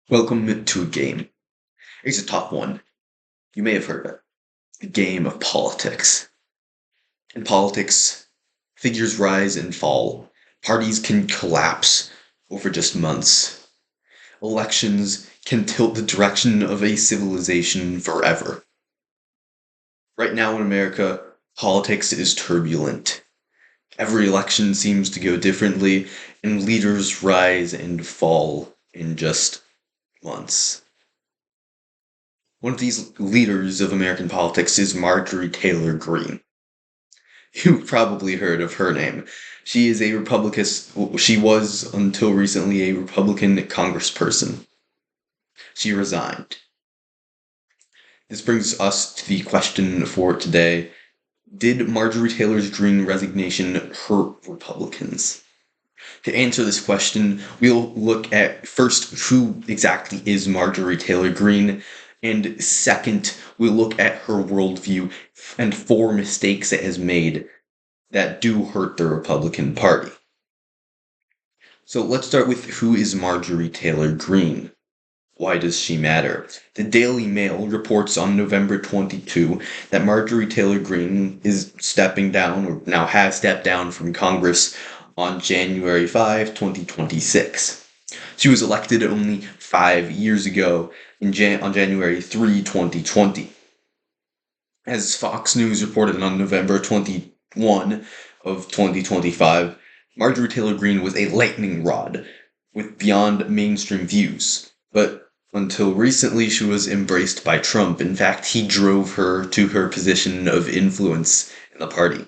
Welcome to a game. It's a top one. You may have heard of it. The game of politics. In politics, figures rise and fall. Parties can collapse over just months. Elections can tilt the direction of a civilization forever. Right now in America, politics is turbulent. Every election seems to go differently, and leaders rise and fall in just months. One of these leaders of American politics is Marjorie Taylor Greene. You've probably heard of her name. She is a Republican. She was until recently a Republican congressperson. She resigned. This brings us to the question for today. Did Marjorie Taylor Greene's resignation hurt Republicans? To answer this question, we'll look at first who exactly is Marjorie Taylor Greene, and second, we'll look at her worldview and 4 mistakes it has made that do hurt the Republican Party. So let's start with who is Marjorie Taylor Greene? Why does she matter? The Daily Mail reports on November 22 that Marjorie Taylor Greene is stepping down, or now has stepped down from Congress on January 5, 2026. She was elected only 5 years ago on January 3, 2020. As Fox News reported on November 21 of 2025, Marjorie Taylor Greene was a lightning rod with beyond mainstream views. But until recently, she was embraced by Trump. In fact, he drove her to her position of influence in the party.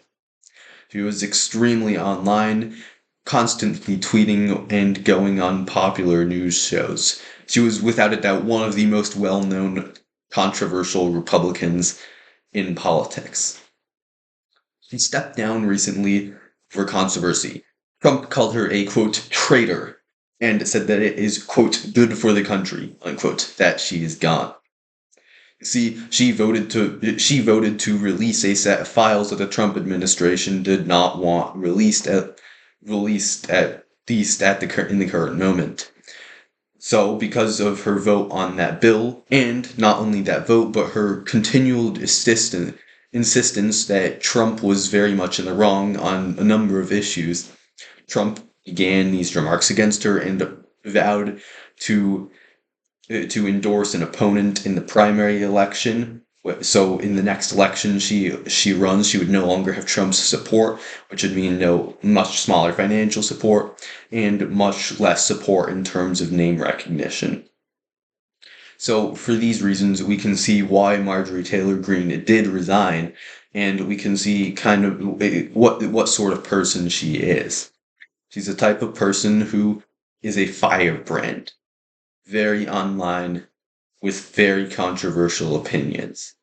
She was extremely online, constantly tweeting and going on popular news shows. She was without a doubt one of the most well-known controversial Republicans in politics. She stepped down recently for controversy. Trump called her a, quote, traitor, and said that it is, quote, good for the country, unquote, that she is gone. See, she voted to release a set of files that the Trump administration did not want released at least in the current moment. So, because of her vote on that bill, and not only that vote, but her continual insistence that Trump was very much in the wrong on a number of issues, Trump began these remarks against her and vowed to endorse an opponent in the primary election. So in the next election she runs, she would no longer have Trump's support, which would mean no much smaller financial support and much less support in terms of name recognition. So for these reasons, we can see why Marjorie Taylor Greene did resign, and we can see kind of what sort of person she is. She's the type of person who is a firebrand, very online, with very controversial opinions.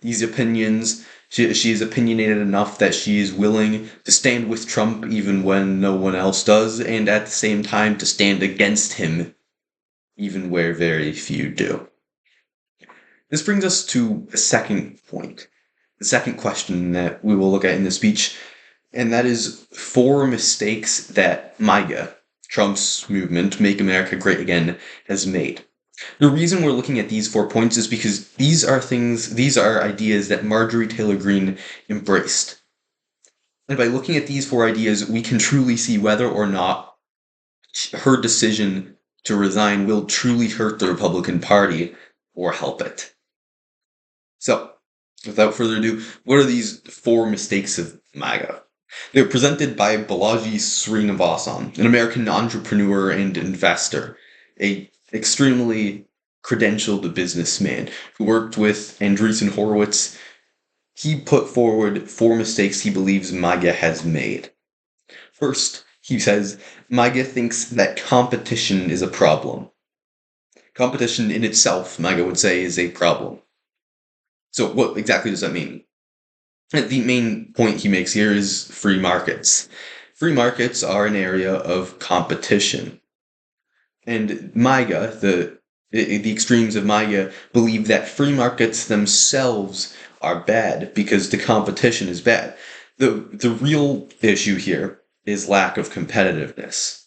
These opinions, she is opinionated enough that she is willing to stand with Trump even when no one else does, and at the same time to stand against him even where very few do. This brings us to a second point, the second question that we will look at in this speech, and that is 4 mistakes that MAGA, Trump's movement, Make America Great Again, has made. The reason we're looking at these 4 points is because these are ideas that Marjorie Taylor Greene embraced. And by looking at these 4 ideas, we can truly see whether or not her decision to resign will truly hurt the Republican Party or help it. So, without further ado, what are these 4 mistakes of MAGA? They're presented by Balaji Srinivasan, an American entrepreneur and investor, a extremely credentialed businessman who worked with Andreessen Horowitz. He put forward 4 mistakes he believes MAGA has made. First, he says, MAGA thinks that competition is a problem. Competition in itself, MAGA would say, is a problem. So what exactly does that mean? The main point he makes here is free markets. Free markets are an area of competition. And MAGA, the extremes of MAGA, believe that free markets themselves are bad because the competition is bad. The real issue here is lack of competitiveness.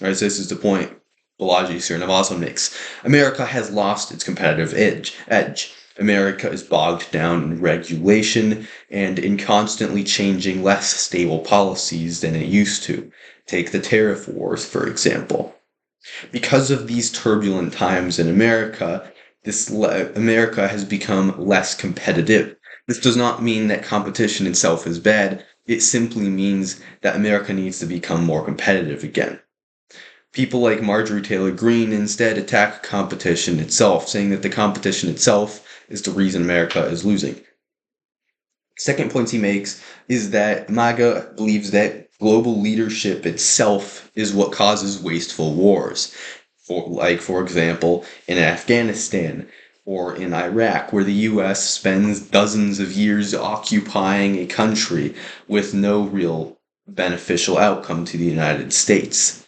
Right, so this is the point. Balaji Srinivasan makes. America has lost its competitive edge. America is bogged down in regulation and in constantly changing, less stable policies than it used to. Take the tariff wars, for example. Because of these turbulent times in America, America has become less competitive. This does not mean that competition itself is bad. It simply means that America needs to become more competitive again. People like Marjorie Taylor Greene instead attack competition itself, saying that the competition itself is the reason America is losing. Second point he makes is that MAGA believes that global leadership itself is what causes wasteful wars. For example, in Afghanistan or in Iraq, where the US spends dozens of years occupying a country with no real beneficial outcome to the United States.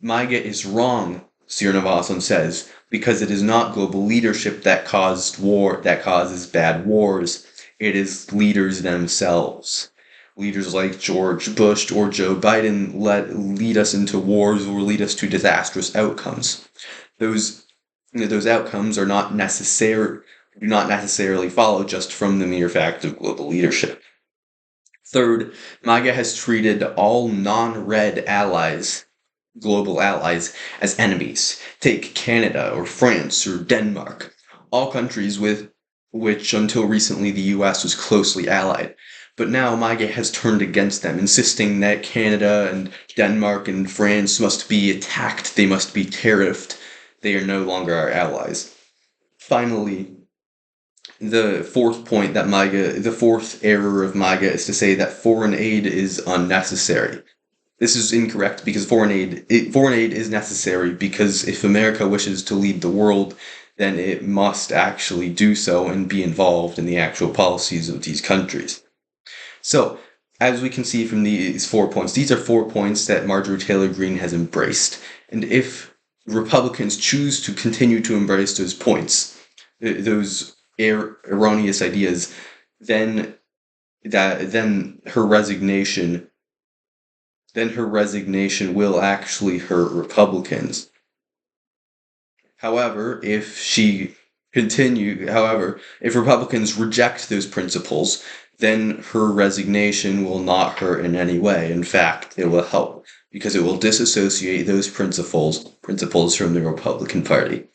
MAGA is wrong, Srinivasan says, because it is not global leadership that causes bad wars. It is leaders themselves. Leaders like George Bush or Joe Biden lead us into wars or lead us to disastrous outcomes. Those outcomes do not necessarily follow just from the mere fact of global leadership. Third, MAGA has treated all non-red global allies, as enemies. Take Canada or France or Denmark, all countries with which until recently the US was closely allied. But now MAGA has turned against them, insisting that Canada and Denmark and France must be attacked, they must be tariffed, they are no longer our allies. Finally, the fourth error of MAGA is to say that foreign aid is unnecessary. This is incorrect because foreign aid is necessary because if America wishes to lead the world, then it must actually do so and be involved in the actual policies of these countries. So, as we can see from these 4 points, these are 4 points that Marjorie Taylor Greene has embraced. And if Republicans choose to continue to embrace those points, those erroneous ideas, then her resignation will actually hurt Republicans. However, if Republicans reject those principles, then her resignation will not hurt in any way. In fact, it will help because it will disassociate those principles from the Republican Party.